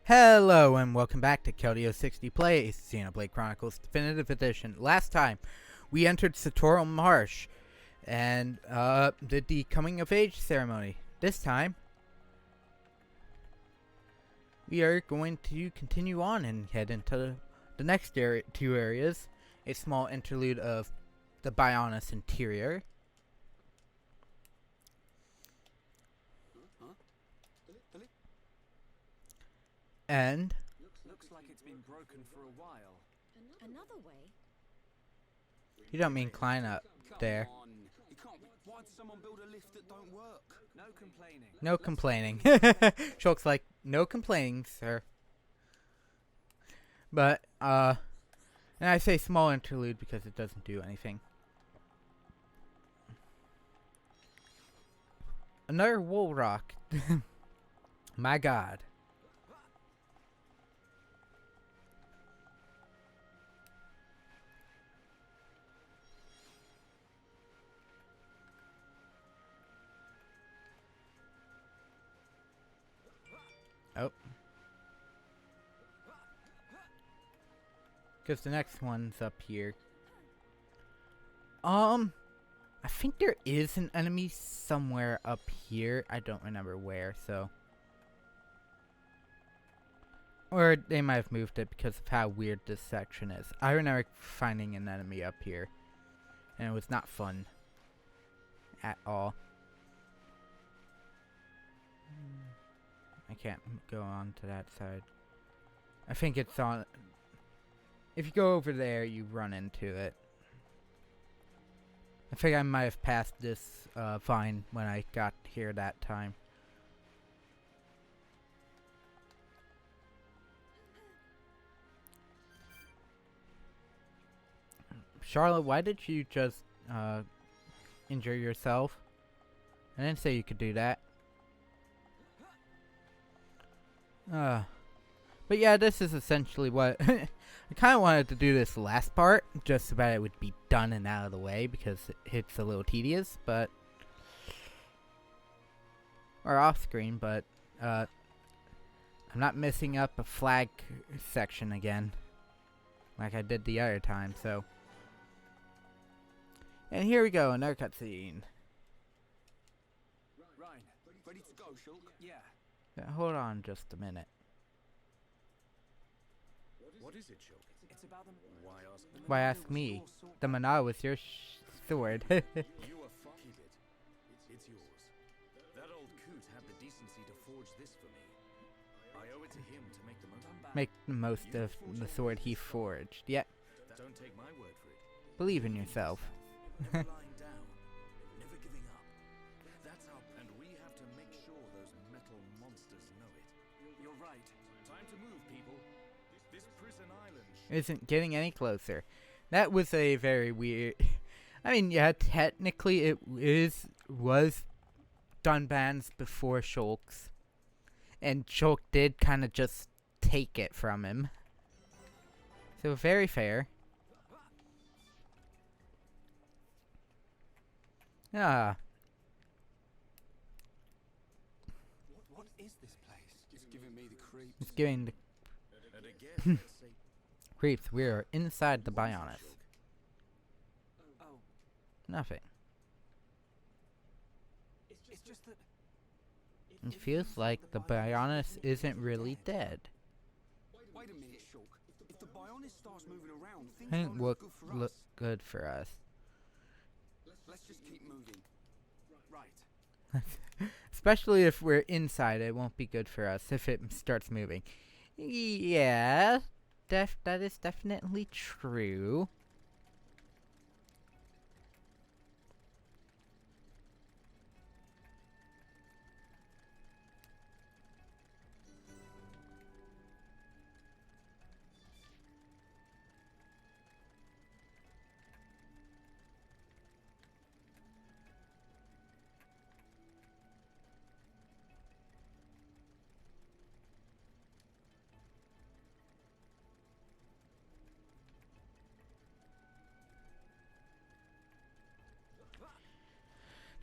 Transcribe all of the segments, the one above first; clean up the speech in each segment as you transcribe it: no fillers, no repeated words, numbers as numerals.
Hello and welcome back to Keldeo60 Plays Xenoblade Chronicles Definitive Edition. Last time, we entered Satoral Marsh and did the coming of age ceremony. This time, we are going to continue on and head into the next two areas. A small interlude of the Bionis interior. And looks like it's been broken for a while. Another way? you don't mean climb up there. Why'd someone build a lift that don't work? No complaining. No complaining. Shulk's like, no complaining, sir. But, and I say small interlude because it doesn't do anything. Another wool rock. My god. Oh. Because the next one's up here. I think there is an enemy somewhere up here. I don't remember where, so. Or they might have moved it because of how weird this section is. I remember finding an enemy up here. And it was not fun. At all. I can't go on to that side. I think it's on. If you go over there, you run into it. I think I might have passed this vine when I got here that time. Charlotte, why did you just injure yourself? I didn't say you could do that. But yeah, this is essentially what I kind of wanted to do this last part just so that it would be done and out of the way because it's a little tedious, but or off screen, but I'm not messing up a flag section again like I did the other time, so. And here we go, another cutscene. Ryan, ready to go, Shulk? Yeah. Hold on just a minute. What is it, Shulk? It's about them. Why ask me? The Mana was your sword. You are keep it. It's yours. That old coot had the decency to forge this for me. I owe it to him to make the most. Make the most of the sword he forged. Yeah. Don't take my word for it. Believe in yourself. Never lying down, never giving up. That's how. And we have to make sure those metal monsters know it. You're right. Time to move, people. This prison island Isn't getting any closer. That was a very weird. I mean, yeah, technically it was Dunban's before Shulk's, and Shulk did kind of just take it from him. So very fair. Ah. What is this place? It's giving me the creeps. It's giving the and again, let's say creeps. We are inside the Bionis. Oh, Nothing. it's just that. It feels like the Bionis isn't really dead. Wait a minute, Shulk. If the Bionis starts moving around, things It won't look look good for good for us. us. Let's just keep moving. Right. Especially if we're inside, it won't be good for us if it starts moving. Yeah, that is definitely true.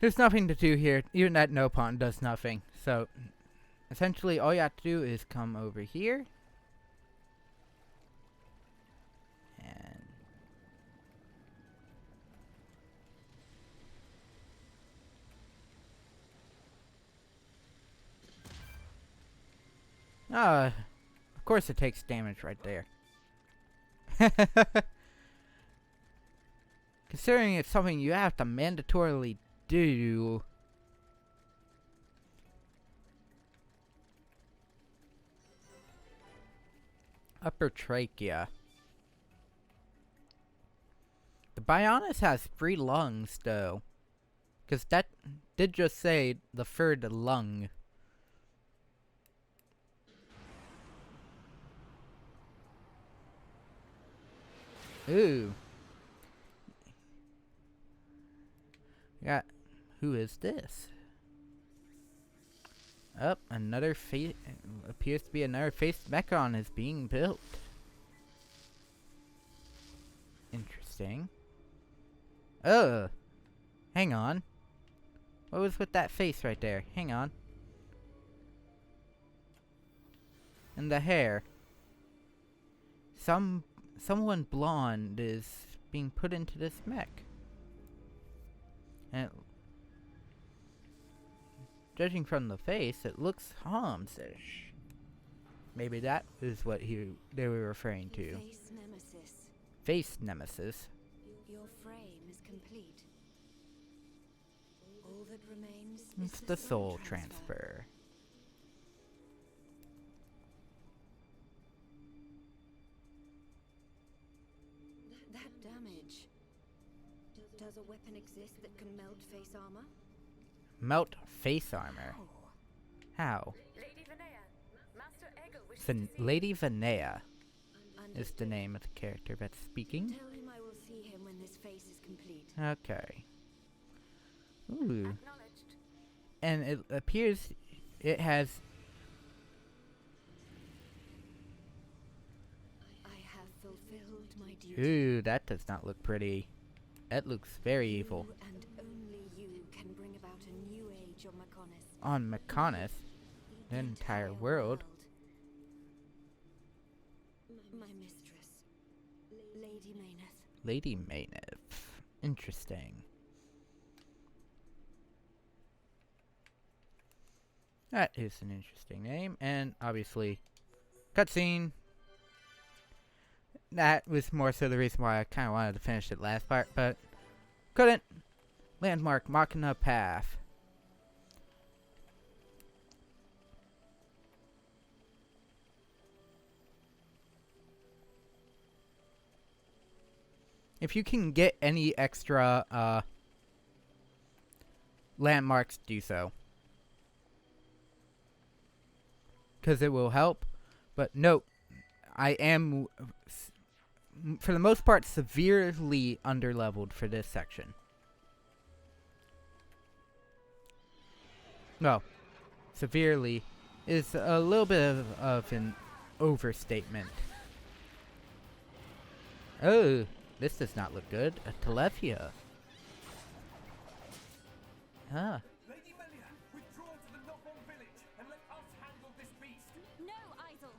There's nothing to do here. Even that Nopon does nothing. So, essentially all you have to do is come over here. And of course it takes damage right there. Considering it's something you have to mandatorily do. Upper trachea. The Bionis has 3 lungs though. Because that did just say the 3rd lung. Ooh. Yeah. Who is this? Up, another face. Appears to be another faced Mechon is being built. Interesting. Hang on. What was with that face right there? Hang on. And the hair. Someone blonde is being put into this mech. And judging from the face, it looks Homs-ish. Maybe that is what they were referring to. Face nemesis. Face nemesis. Your frame is complete. All that remains It's is the soul transfer. That damage. Does a weapon exist that can melt face armor? Melt face armor. How? Lady Vanea, Master Eggle wishes to see Lady Vanea is the name of the character that's speaking. Tell him I will see him when this face is complete. Okay. Ooh. acknowledged. And it appears it has. I have fulfilled my duty. Ooh, that does not look pretty. That looks very evil. You and only you can bring about a new age on Maconis. On Maconis, the entire world. My mistress, Lady Mayneth. Lady Mayneth. Interesting. That is an interesting name, and obviously, cutscene. That was more so the reason why I kind of wanted to finish it last part, but couldn't. Landmark Makna Path. If you can get any extra landmarks, do so. Because it will help. But note, I am, for the most part, severely underleveled for this section. No, severely is a little bit of an overstatement. Oh, this does not look good. A Trachea. Ah. Lady Melia, withdraw to the Nopon village and let us handle this beast. No, Isel.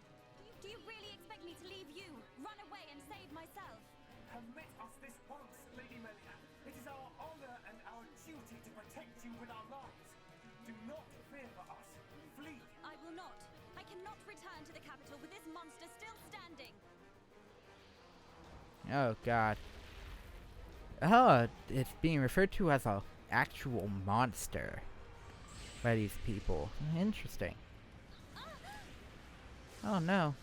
Do you really expect me to leave you, run away and save myself? Permit us this once, Lady Melia. It is our honor and our duty to protect you with our lives. Do not fear for us. Flee. I will not. I cannot return to the capital with this monster still standing. Oh god. Oh, it's being referred to as a actual monster by these people. Interesting. Oh no.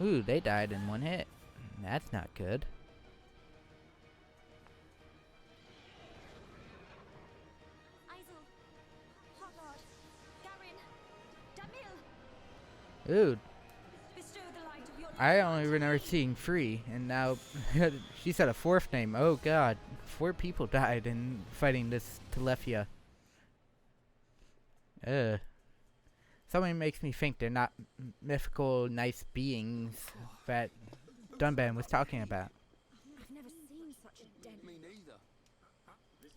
Ooh, they died in one hit. That's not good. Isel, Hogard, Garin, Damil, Ooh, bestow the light of your I only remember seeing 3, and now she said a 4th name. Oh god, 4 people died in fighting this Trachea. Ugh. Something makes me think they're not mythical, nice beings that Dunban was talking about. I've never seen such a den. Me neither.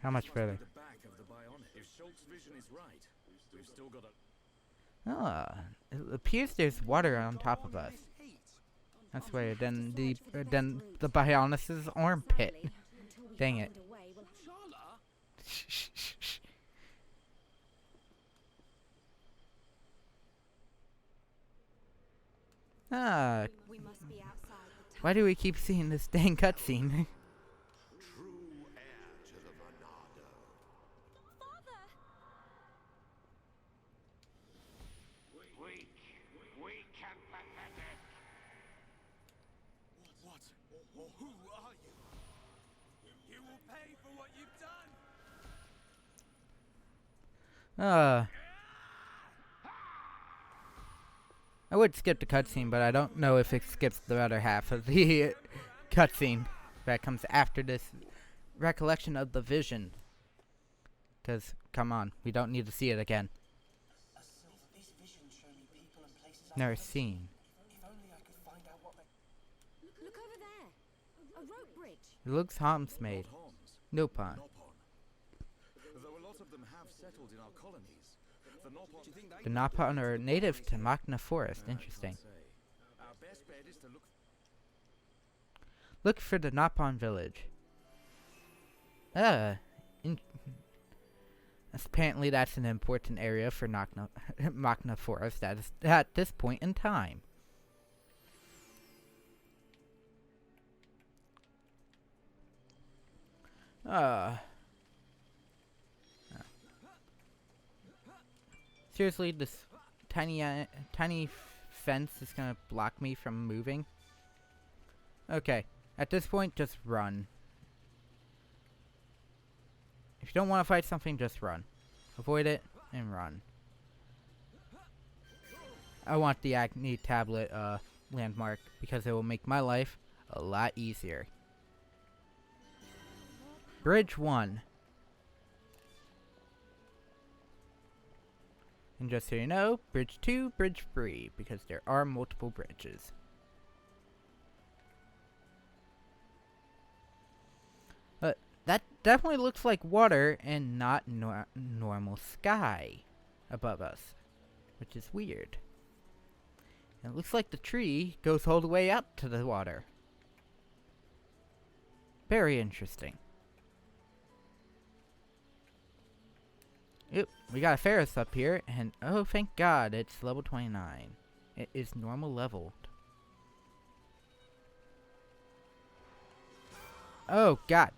How much further? The back of the Bionic. If Shulk's vision is right. We've still got a... Ah, it appears there's water on top of us. That's why then the Bionic's armpit. Sadly, until we Dang find it. a way, we'll Ah, we must be outside the town. why do we keep seeing this dang cutscene? True heir to the Monado. Father! Weak and pathetic. What? Or who are you? You will pay for what you've done! I would skip the cutscene, but I don't know if it skips the other half of the cutscene that comes after this recollection of the vision. Because, come on, we don't need to see it again. This vision showed me people and places Never seen. If only I could find out what they... Look over there. A rope bridge. It looks Homs made. Not Homs. Nopon. Nopon. Though a lot of them have settled in our colonies. The Nopon... The Nopon are native to Makna Forest. Interesting. Our best bet is to look... Look for the Nopon village. Apparently that's an important area for Makna Forest at this point in time. Seriously, this tiny fence is gonna block me from moving? Okay, at this point, just run. If you don't want to fight something, just run. Avoid it, and run. I want the Agni Tablet landmark, because it will make my life a lot easier. Bridge 1. And just so you know, Bridge 2, Bridge 3, because there are multiple bridges. That definitely looks like water and not normal sky above us, which is weird. And it looks like the tree goes all the way up to the water. Very interesting. Yep, we got a Ferris up here, and oh, thank God, it's level 29. It is normal leveled. Oh, God.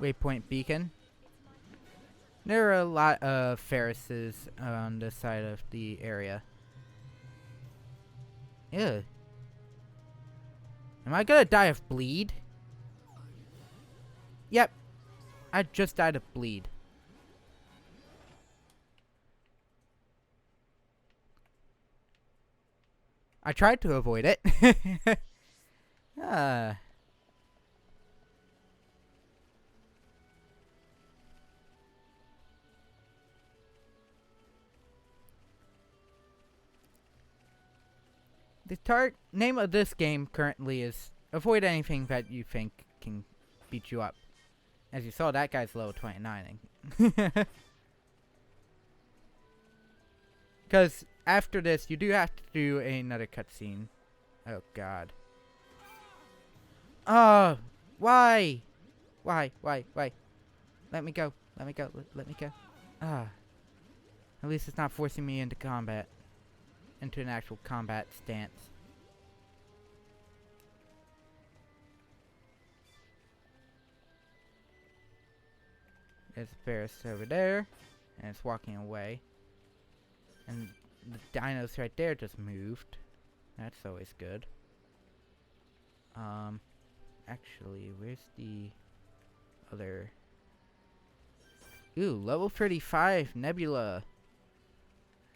Waypoint Beacon. There are a lot of Ferrises on this side of the area. Ew. Am I gonna die of bleed? Yep. I just died of bleed. I tried to avoid it. The name of this game currently is avoid anything that you think can beat you up. As you saw, that guy's level 29. Because after this, you do have to do another cutscene. Oh, God. Oh, why? Why? Let me go. Let me go. Let me go. Ah. At least it's not forcing me into combat. Into an actual combat stance. There's a Ferris over there, and it's walking away. And the dinos right there just moved. That's always good. Actually, where's the other? Ooh, level 35 Nebula.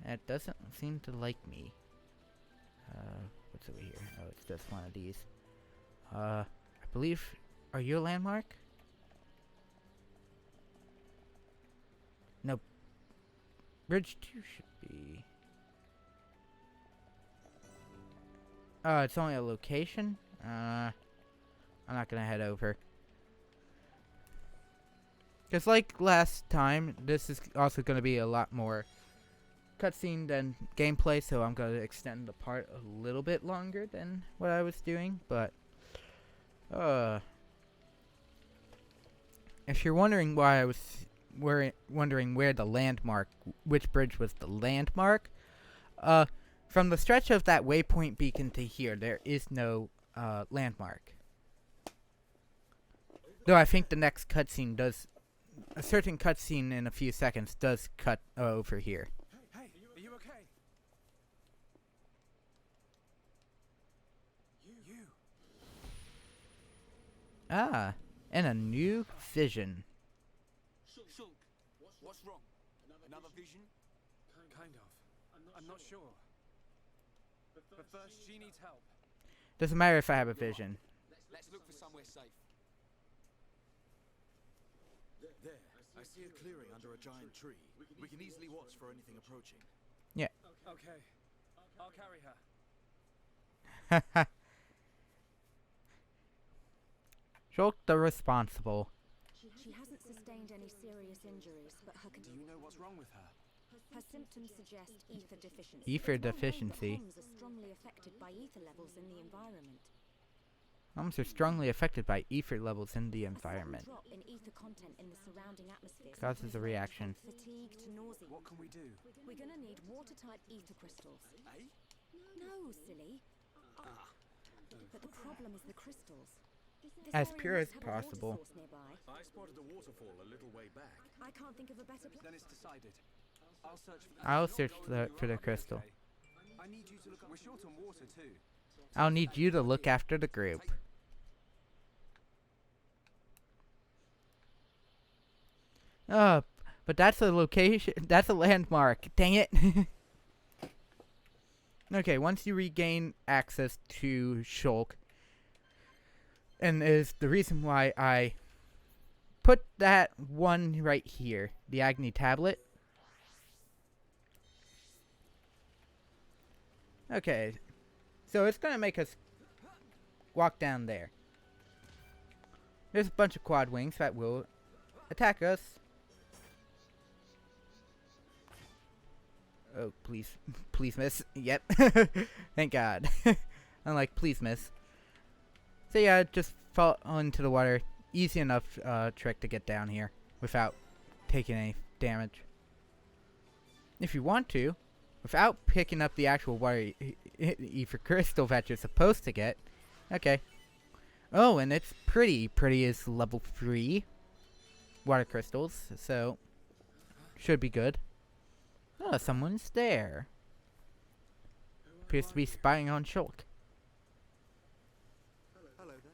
That doesn't seem to like me. What's over here? Oh, it's just one of these. I believe, are you a landmark? No. Bridge 2 should be. It's only a location? I'm not gonna head over. Because like last time, this is also going to be a lot more cutscene than gameplay, so I'm going to extend the part a little bit longer than what I was doing, but if you're wondering why I was wondering where the landmark, which bridge was the landmark, from the stretch of that Waypoint Beacon to here, there is no landmark. Though I think the next cutscene does, a certain cutscene in a few seconds does cut over here. Hey, are you okay? You. Ah, and a new vision. Shulk, what's wrong? Another vision? Kind of. I'm not sure. But first, she needs help. Doesn't matter if I have a vision. Let's look for somewhere safe. There, I see a clearing under a giant tree. We can easily watch for anything approaching. Yeah. Okay. I'll carry her. Shulk the responsible. She hasn't sustained any serious injuries, but her Do you know what's wrong with her? her symptoms suggest ether deficiency. Ether It's well known that deficiency. homs are strongly affected by ether levels in the environment. Homes are strongly affected by ether levels in the A sudden environment. drop in ether content in the surrounding atmosphere Causes a reaction. from fatigue to nausea. What can we do? We're gonna need watertight ether crystals. Eh? No, silly. But the problem is the crystals. This As area pure must as have a water possible. source nearby. I spotted a waterfall a little way back. I can't think of a better place. Then it's decided. I'll search for the I'll crystal. search for the crystal. Okay. I need you to look. We're short on water too. I'll need you to look after the group. But that's a location. That's a landmark. Dang it. Okay, once you regain access to Shulk, and is the reason why I put that one right here, the Agni Tablet. Okay, so it's gonna make us walk down there. There's a bunch of quad wings that will attack us. Oh, please. Please miss. Yep. Thank God. I'm like, please miss. So yeah, just fall into the water. Easy enough trick to get down here without taking any damage. If you want to, without picking up the actual water ether crystal that you're supposed to get. Okay. Oh, and it's pretty. Pretty is level 3 water crystals, so should be good. Oh, someone's there. Appears to be spying on Shulk. Hello there.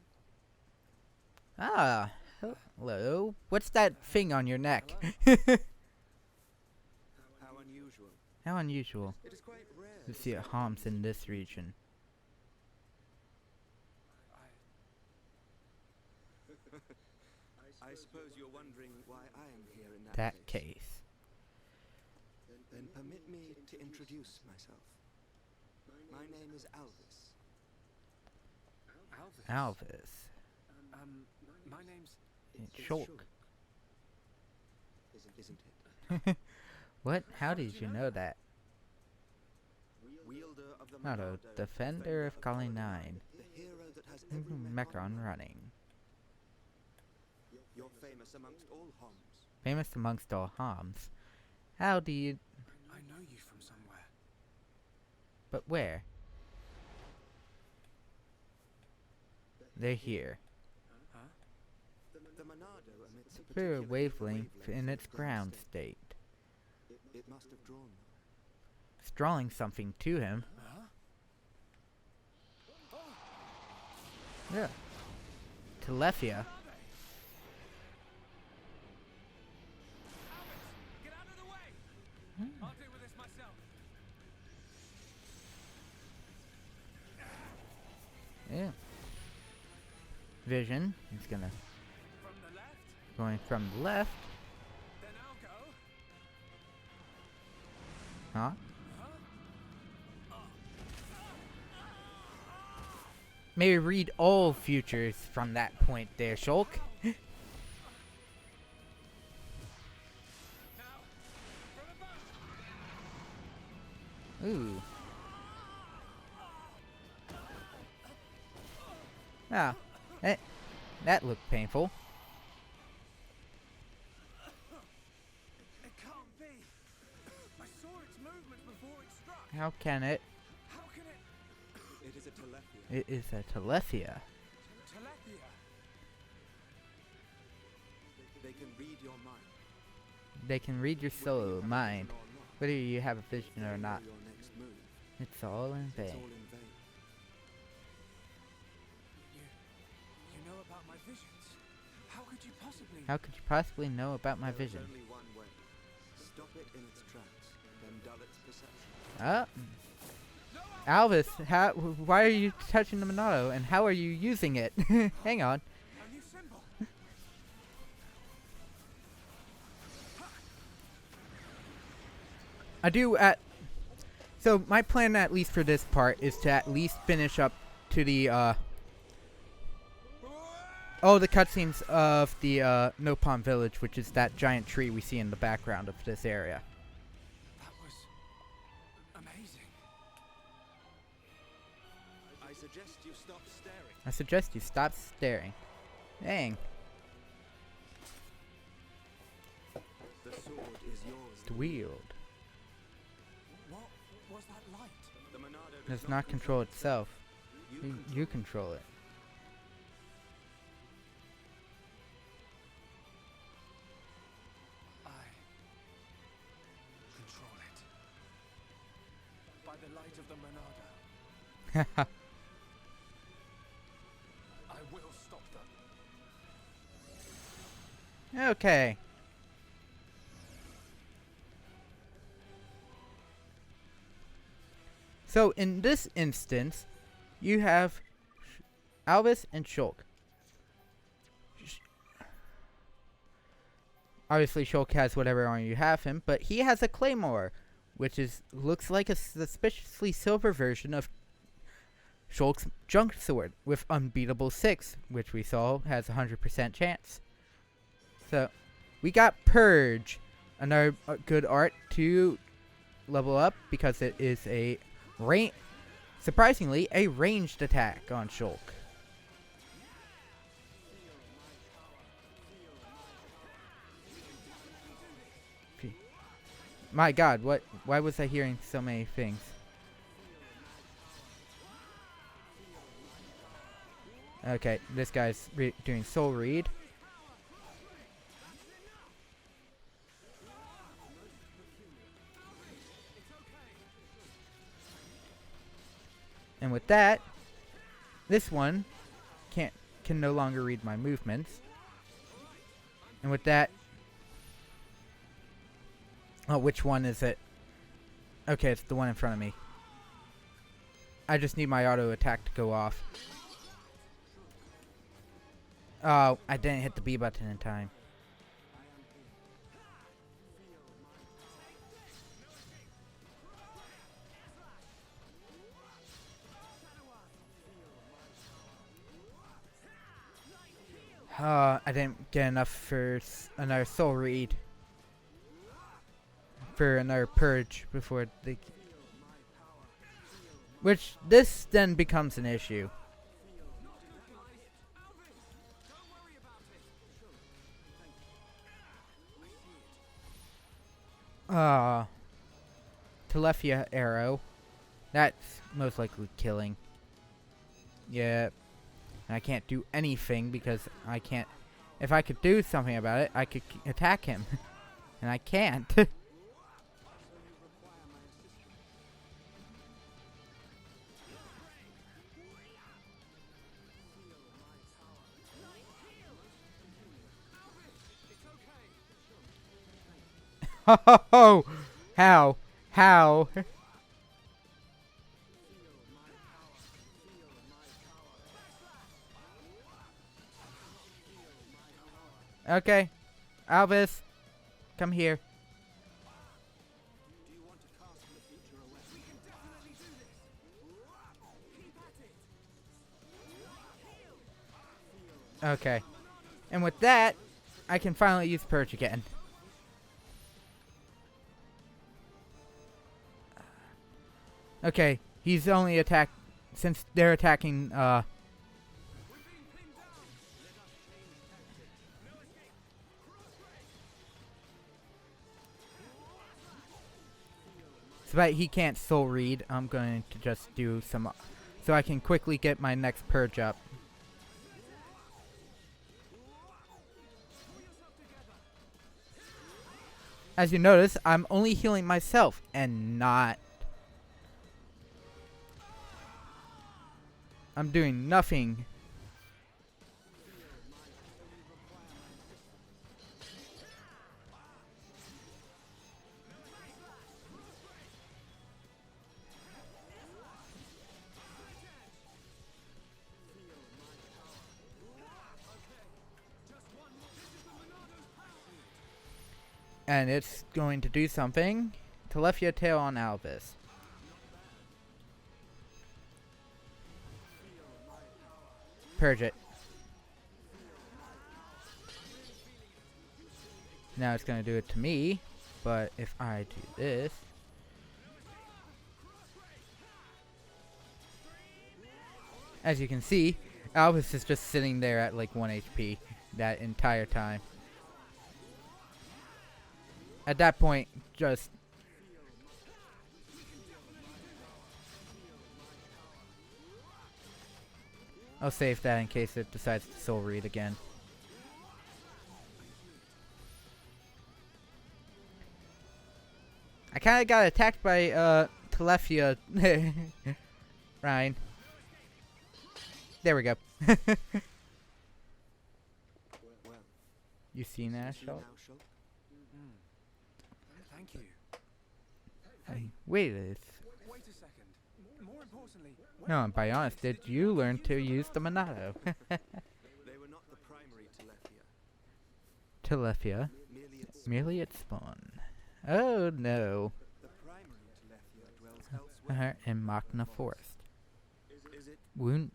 Ah, hello. What's that thing on your neck? How unusual. How unusual It is quite rare to see harms in this region. I suppose you're wondering why I am here in that, That case. case. Then permit me to introduce myself. My name is Alvis. Alvis. Alvis. My name's. It's Shulk. Isn't it? What? How did you know that? Wielder of the Not a Monado, defender of Colony 9. the hero that has every Mechron running. You're famous amongst all homs. Famous amongst all harms. How do you... I know you from somewhere. But where? They're here. Huh? The Monado emits a Through a particular wavelength in its of ground state. state. It must have drawn them. It's drawing something to him. Huh? Yeah. Telephia. Get out of the way! I'll deal with this myself. Yeah. Vision. He's gonna... From the left, Going from the left. then I'll go. Huh? Maybe read all futures from that point there, Shulk. Ooh. Ah, that looked painful. It can't be. I saw its movement before it struck. How can it? How can it? It is a Telethia. It is a Telethia. Telethia. They can read your mind. They can read your soul, mind, Or not. whether you have a vision or They not. know your next move. It's all in It's vain. all in vain. You know about my visions. How could you possibly? How could you possibly know about my There is vision? only one way. Stop it in its tracks, then dull its perception. Alvis, why are you touching the Monado, and how are you using it? Hang on. A new symbol. So my plan, at least for this part, is to at least finish up to the, the cutscenes of the, Nopon village, which is that giant tree we see in the background of this area. That was amazing. I suggest you stop staring. I suggest you stop staring. Dang. The sword is yours. It's wield. What was that light? The Monado Does not control itself. You control it. I control it. By the light of the Monado, I will stop them. Okay. So in this instance, you have Alvis and Shulk. Obviously, Shulk has whatever armor you have him, but he has a claymore, which looks like a suspiciously silver version of Shulk's junk sword with unbeatable 6, which we saw has a 100% chance. So, we got Purge, another good art to level up because it is a surprisingly a ranged attack on Shulk. My God, why was I hearing so many things? Okay, this guy's doing Soul Read. And with that, this one can no longer read my movements. And with that, oh, which one is it? Okay, it's the one in front of me. I just need my auto attack to go off. Oh, I didn't hit the B button in time. I didn't get enough for another soul read. For another purge before the... Which, this then becomes an issue. Telethia arrow. That's most likely killing. Yeah. I can't do anything because I can't... If I could do something about it, I could attack him. And I can't. Oh, how? How? Okay, Alvis, come here. Do you want to cast the future away? We can definitely do this. Keep at it. Okay, and with that, I can finally use Purge again. Okay, he's only attacked since they're attacking. So that he can't soul read, I'm going to just do some, so I can quickly get my next purge up. As you notice, I'm only healing myself and not. I'm doing nothing. And it's going to do something. Trachea tail on Alvis. Purge it. Now it's going to do it to me. But if I do this. As you can see, Alvis is just sitting there at like 1 HP that entire time. At that point, just I'll save that in case it decides to soul read again. I kind of got attacked by Trachea. Ryan. There we go. Well, You seen that, see now, Shulk? Shulk? Thank you. Hey, wait, it's Wait a second. More importantly, no. And by honest, did you learn to use the Monado? They were not the primary Trachea. Trachea, Merely its merely its spawn. Oh no. The primary Trachea dwells elsewhere. In Makna Forest. Is it Wounded.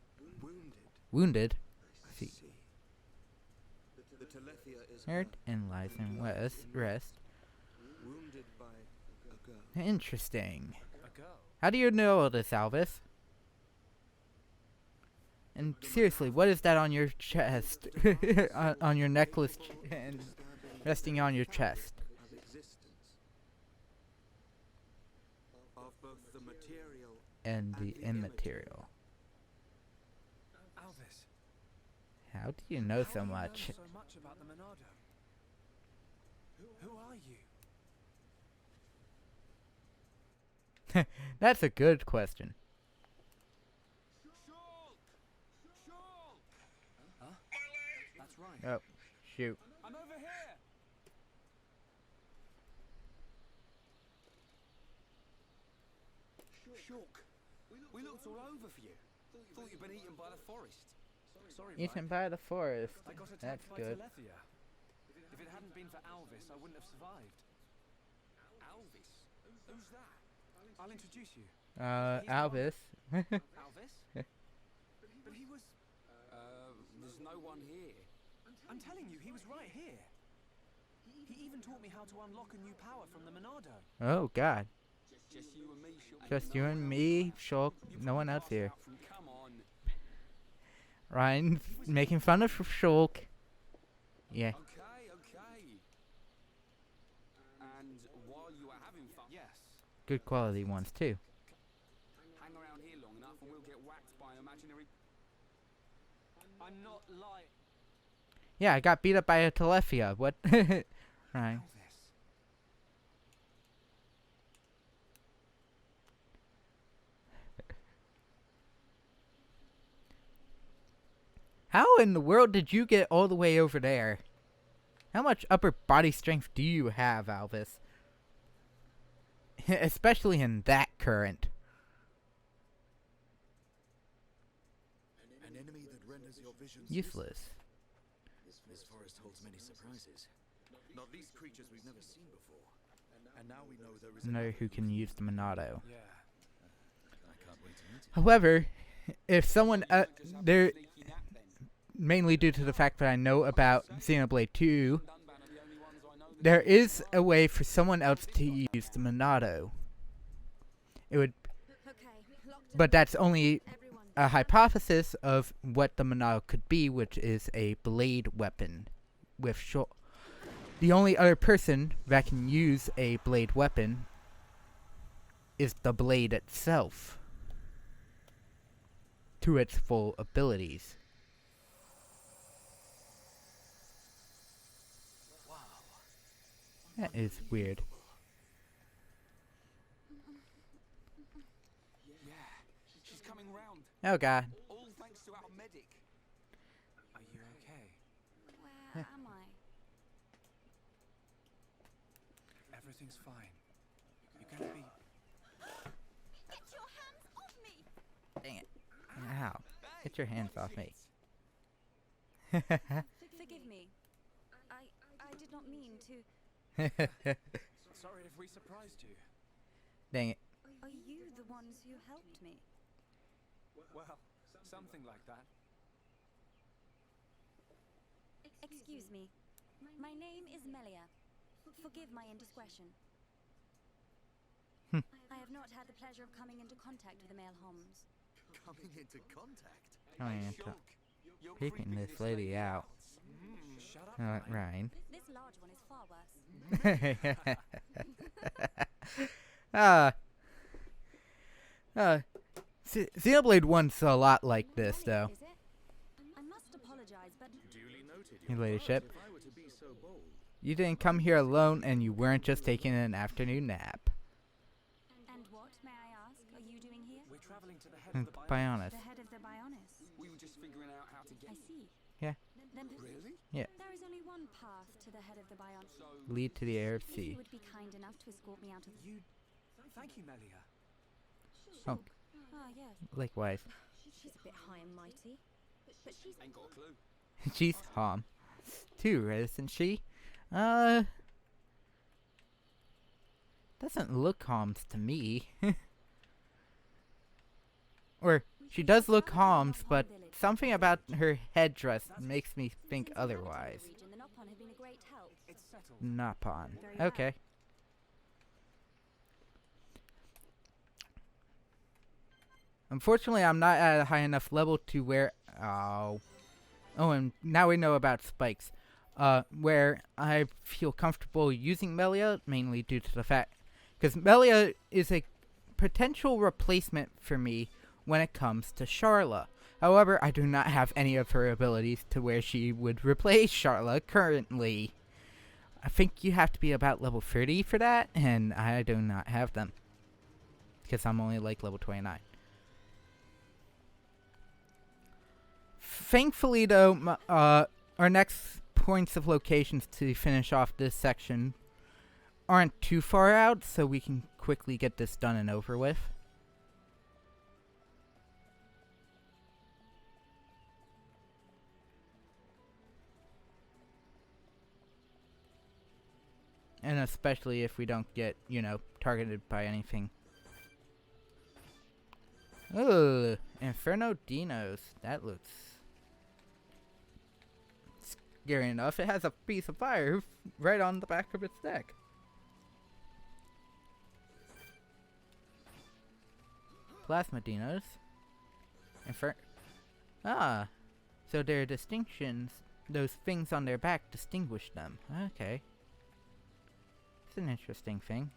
wounded? I See. see. The Trachea is Hurt and lies in rest. wounded by a girl. Interesting. a girl. How do you know all this, Alvis? And seriously, what is that on your chest? on your necklace and resting on your chest? Of existence. Of both the material And the immaterial. Alvis. How do you know How so do you much? know so much about the Monado? Who are you? That's a good question. Huh? That's right. Oh, shoot. I'm over here. Shulk. We looked all over for you. Thought you'd been eaten by the forest. Sorry, Eaten Mike. by the forest. I got attacked That's by good. Trachea. If it hadn't been for Alvis, I wouldn't have survived. Alvis? Who's that? I'll introduce you. Alvis. Alvis? But he was... there's no one here. I'm telling you, he was right here. He even taught me how to unlock a new power from the Monado. Oh God. Just you and me, Shulk. Just you and me, Shulk. No one else here. Come on. Ryan making fun of Shulk. Yeah. Okay. And while you were having fun... Yes. Good quality ones too. Hang around here long enough and we'll get whacked by an imaginary... I'm not lying. Yeah, I got beat up by a Trachea. What? Ryan. Alvis. How in the world did you get all the way over there? How much upper body strength do you have, Alvis? Especially in that current. An enemy that renders your vision Useless. This forest holds many surprises. Not these creatures we've never seen before. And now we know there is Know who can use the Monado. Yeah. I can't wait to meet him. However, if someone there, mainly due to the fact that I know about Xenoblade 2, there is a way for someone else to use the Monado. It would. Okay, but that's only a hypothesis of what the Monado could be, which is a blade weapon with the only other person that can use a blade weapon is the blade itself to its full abilities. Wow. That is weird. Yeah, she's coming round. Oh god. All thanks to our medic. Are you okay? Where am I? Everything's fine. You're going to be... Get your hands off me! Dang it. Ow. Get your hands off me. Forgive me. I did not mean to. Sorry if we surprised you. Dang it. Are you the ones who helped me? Well, something like that. Excuse me. My name is Melia. Forgive my indiscretion. I have not had the pleasure of coming into contact with the male homs. Coming into contact? Coming into Shulk, you're peeking creeping this lady out. Shut up, mate. Ryan. This large one is far worse. Xenoblade 1's a lot like this, though. Is it? I must apologize, but Duly noted, Your Your ladyship. Worship. If I were to be so bold. You didn't come here alone, and you weren't just taking an afternoon nap. and what, may I ask, are you doing here? We're traveling to the head of the Bionis. The head of the Bionis. We were just figuring out how to get... I see. Yeah. Then Really? Yeah. there is only one path to the head of the Bionis. So... Lead to the Arab If you Sea. would be kind enough to escort me out of the... You... Thank you, Melia. Oh, Ah, yes. likewise. She's a bit high and mighty. But she's Ain't got a clue. She's Hom. Too, isn't she? Doesn't look Homs to me. Or, she does look Homs, but something about her headdress makes me think Since we went into the otherwise. region, the Nopon have been a great help. It's settled. Nopon. Very well. Okay. Unfortunately, I'm not at a high enough level to where... Oh, and now we know about spikes. Where I feel comfortable using Melia, mainly due to the fact... Because Melia is a potential replacement for me when it comes to Sharla. However, I do not have any of her abilities to where she would replace Sharla currently. I think you have to be about level 30 for that, and I do not have them. Because I'm only like level 29. Thankfully, though, our next points of locations to finish off this section aren't too far out, so we can quickly get this done and over with. And especially if we don't get, you know, targeted by anything. Ugh, Inferno Dinos. That looks scary enough. It has a piece of fire right on the back of its neck. Plasma Dinos. So their distinctions, those things on their back distinguish them. Okay. It's an interesting thing.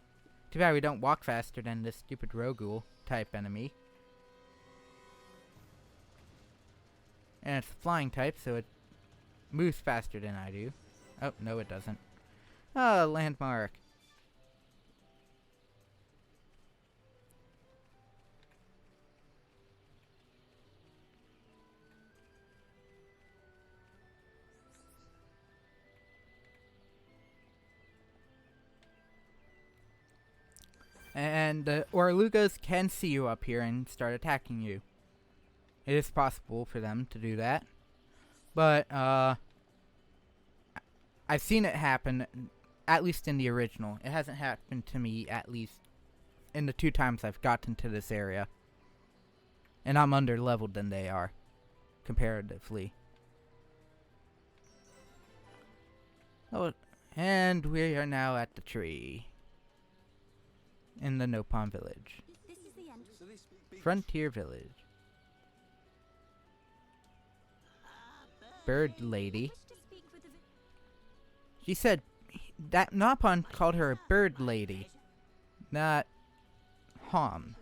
Too bad we don't walk faster than this stupid Rogul type enemy. And it's a flying type, so it moves faster than I do. Oh, no it doesn't. Ah, landmark. And the Orlugas can see you up here and start attacking you. It is possible for them to do that. But, I've seen it happen, at least in the original. It hasn't happened to me, at least, in the 2 times I've gotten to this area. And I'm under leveled than they are, comparatively. Oh, and we are now at the tree. In the Nopon village. This is the end. So this big Frontier Village. Bird Lady. She said that Nopon called her a bird lady, not Hom.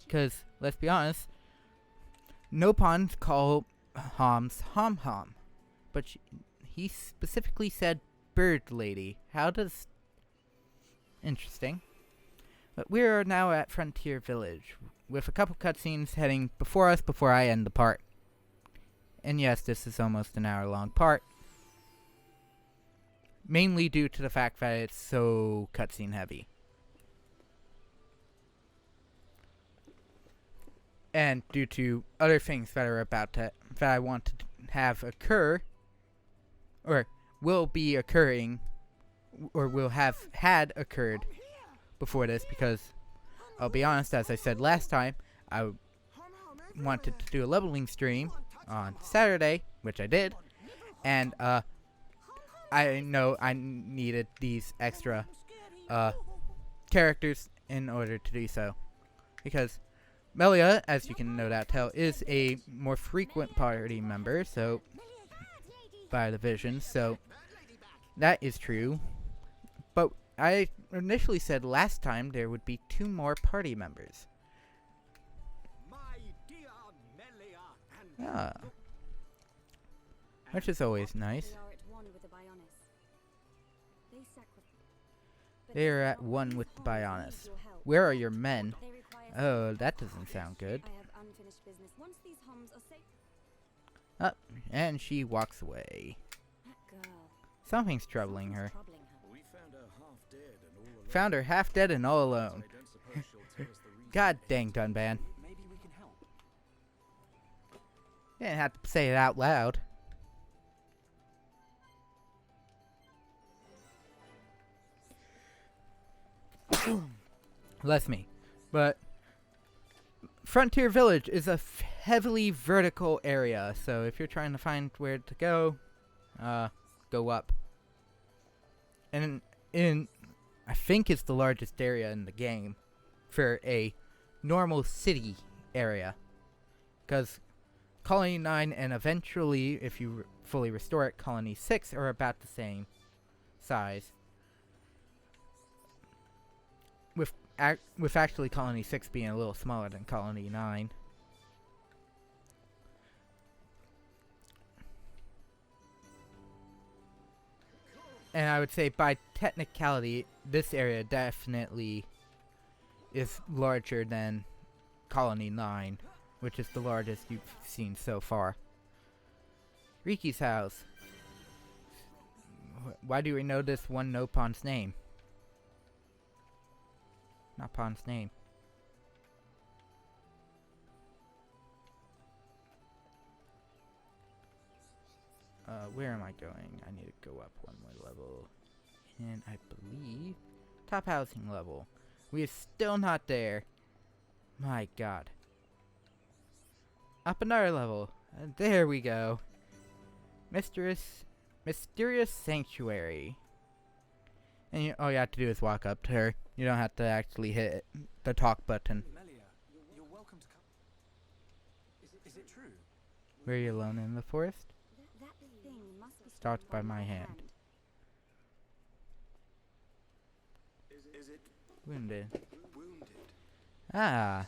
Because, let's be honest, Nopon call Homs Hom Hom. But he specifically said bird lady. How does... Interesting. But we are now at Frontier Village, with a couple cutscenes heading before us before I end the part. And yes, this is almost an hour-long part. Mainly due to the fact that it's so cutscene heavy. And due to other things that are about to, that I want to have occur, or will be occurring, or will have had occurred before this, because I'll be honest, as I said last time, I wanted to do a leveling stream on Saturday, which I did, and I know I needed these extra characters in order to do so, because Melia, as you can no doubt tell, is a more frequent party member, so by division, so that is true. But I initially said last time there would be 2 more party members. Ah. Which is always nice. They are at one with the Bionis. Where are your men? Oh, that doesn't sound good. Up, and she walks away. Something's troubling her. Found her half dead and all alone. God dang, Dunban. You didn't have to say it out loud. Bless me. But Frontier Village is a heavily vertical area, so if you're trying to find where to go up. And I think it's the largest area in the game for a normal city area. Because Colony 9 and eventually, if you fully restore it, Colony 6 are about the same size. With actually Colony 6 being a little smaller than Colony 9. And I would say by technicality, this area definitely is larger than Colony 9, which is the largest you've seen so far. Riki's house. Why do we know this one Nopon's name? Nopon's name. Where am I going? I need to go up one more level. And I believe top housing level. We are still not there. My god. Up another level. There we go. Mysterious Sanctuary. And all you have to do is walk up to her. You don't have to actually hit the talk button. Melia, you're welcome to come. Is it true? Were you alone in the forest? Stalked by my hand. Is it Wounded. wounded? Ah,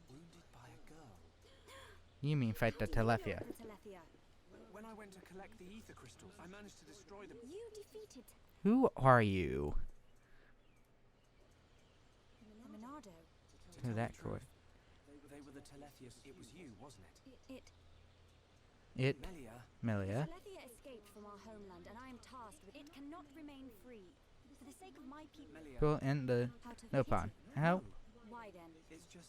Wounded by a girl. you mean fight the Telethia. When I went to collect the ether crystals, I managed to destroy them. You defeated Who are you? Minardo. Who's that for? They were the Telethia. It was you, wasn't it? It, Melia, Melia. Telethia escaped from our homeland, and I am tasked with it. Cannot remain free. For the sake of my people. Melia. People in the How to Nopon. How? Why then? It's just.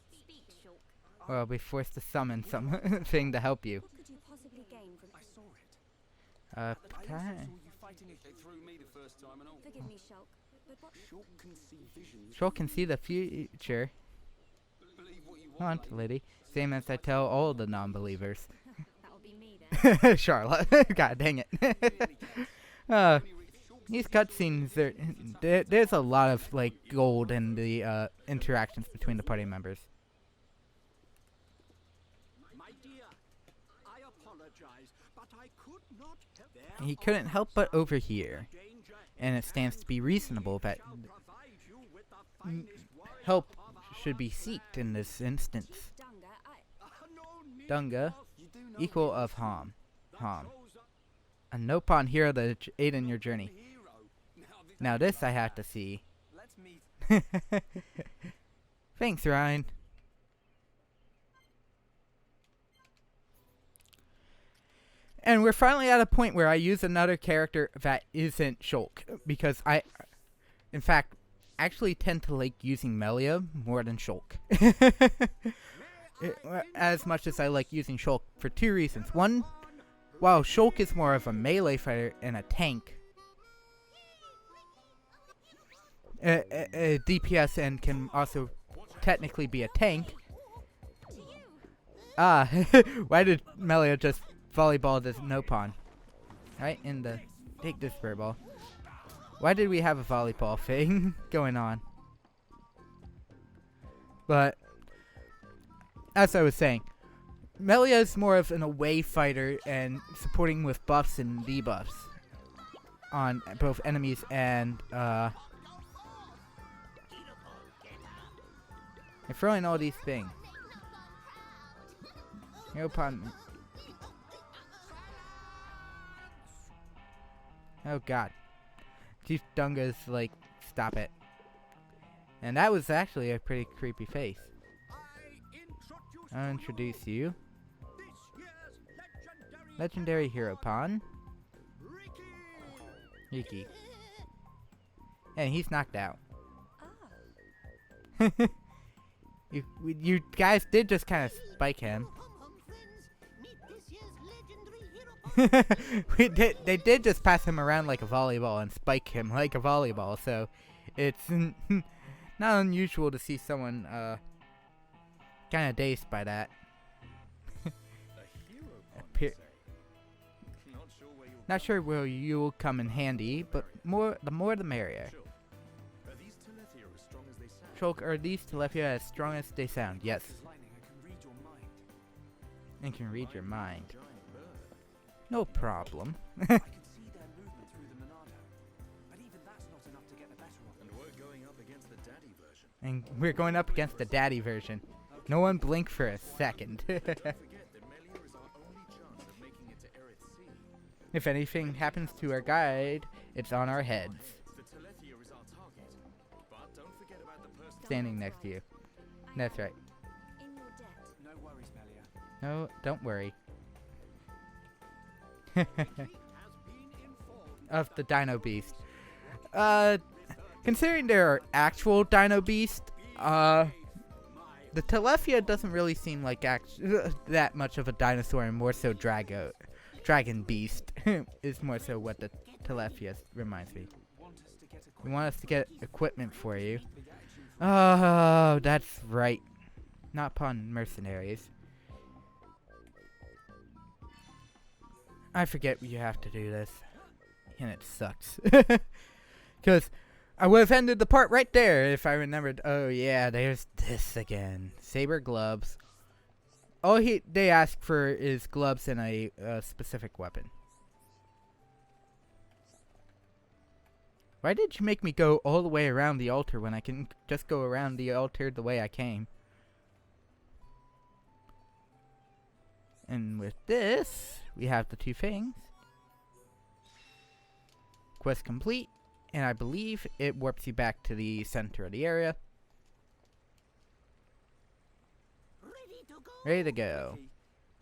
Speak, Shulk. Well, I'll be forced to summon something to help you. What could you possibly gain from? I saw it. Uh, But I also saw you fighting it. It threw me the first time and all. Forgive me, Shulk. But what? Shulk can see visions. Shulk can see the future. Believe what you Want, want, lady. Same as I tell all the non-believers. That'll be me then. Charlotte. God dang it. these cutscenes, there's a lot of like gold in the interactions between the party members. My dear, I apologize, but I could not help. He couldn't help but overhear, and it stands to be reasonable that help should be sought in this instance. Dunga, equal of Ham. A Nopon hero that aid in your journey. Now this I have to see. Thanks, Ryan. And we're finally at a point where I use another character that isn't Shulk, because I, in fact, actually tend to like using Melia more than Shulk. As much as I like using Shulk for two reasons. One, while Shulk is more of a melee fighter and a tank, a DPS and can also technically be a tank. Why did Melia just volleyball this Nopon? Right in the... Take this bird ball. Why did we have a volleyball thing going on? But, as I was saying, Melia is more of an away fighter and supporting with buffs and debuffs on both enemies and and throwing all these things. Nopon. Oh god. Chief Dunga's like, stop it. And that was actually a pretty creepy face. I'll introduce you. Legendary hero Pon. Riki. And he's knocked out. You guys did just kind of spike him. They did just pass him around like a volleyball and spike him like a volleyball, so it's not unusual to see someone kind of dazed by that. Not sure where you will come in handy, but the more the merrier. Shulk, are these Telepia as strong as they sound? Yes. And can read your mind. No problem. I could see their movement through the Monado, but even that's not enough to get the better of them. And we're going up against the daddy version. And we're going up against the daddy version. No one blink for a second. Don't forget that Melia is our only chance of making it to Aerith Sea. If anything happens to our guide, it's on our heads. The Telethia is our target, but don't forget about the person Standing next to you. That's right. In your debt. No worries, Melia. No, don't worry. Of the Dino Beast. Considering there are actual Dino Beast, the Telethia doesn't really seem like that much of a dinosaur, and more so Dragon Beast is more so what the Telethia reminds me. You want us to get equipment for you? Oh, that's right. Nopon mercenaries. I forget you have to do this, and it sucks. Because I would have ended the part right there if I remembered. Oh yeah, there's this again. Saber gloves. All they ask for is gloves and a specific weapon. Why did you make me go all the way around the altar when I can just go around the altar the way I came? And with this, we have the two things. Quest complete, and I believe it warps you back to the center of the area. Ready to go.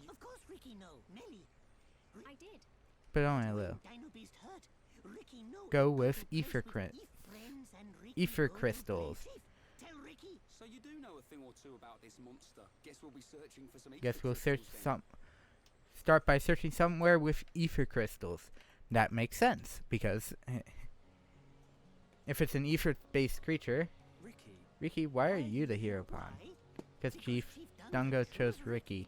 Of course, Riki, no. Nelly. I did. But only a little. Dino Beast hurt. Riki, no. Go with ether crystals. Tell Riki. So you do know a thing or two about this monster. Guess we'll be searching for some. Guess we'll start by searching somewhere with ether crystals. That makes sense, because if it's an ether-based creature, Riki, why are you the hero pawn? Because Chief Dunga chose Riki.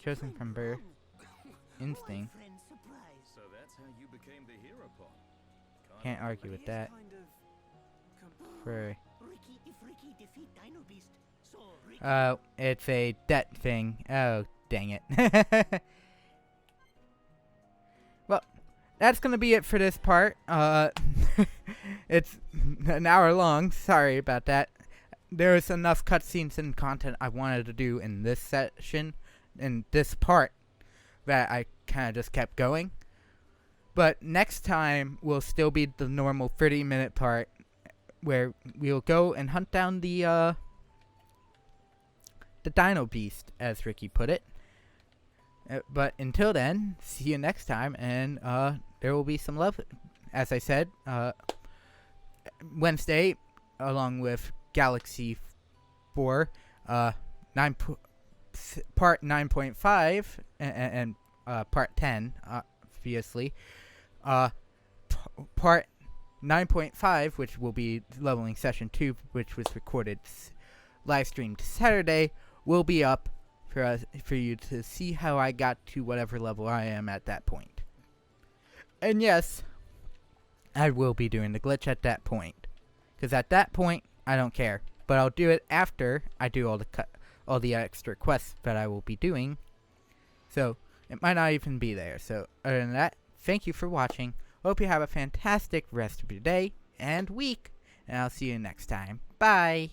Chosen from birth. Instinct. So that's how you became the hero pawn. Can't argue with that. For Riki, if Riki defeat Dino Beast, so Riki... oh, it's a debt thing. Oh, dang it. Well, that's gonna be it for this part. It's an hour long. Sorry about that. There was enough cutscenes and content I wanted to do in this session, in this part, that I kind of just kept going. But next time will still be the normal 30-minute part, where we'll go and hunt down the Dino Beast, as Riki put it. But until then, see you next time, and there will be some love. As I said, Wednesday, along with Galaxy 4, part 9.5, and part 10, obviously. Part 9.5, which will be leveling session 2, which was recorded live streamed Saturday, will be up for you to see how I got to whatever level I am at that point. And yes, I will be doing the glitch at that point, because at that point I don't care, but I'll do it after I do all the extra quests that I will be doing. So it might not even be there. So other than that, thank you for watching. Hope you have a fantastic rest of your day and week, and I'll see you next time. Bye.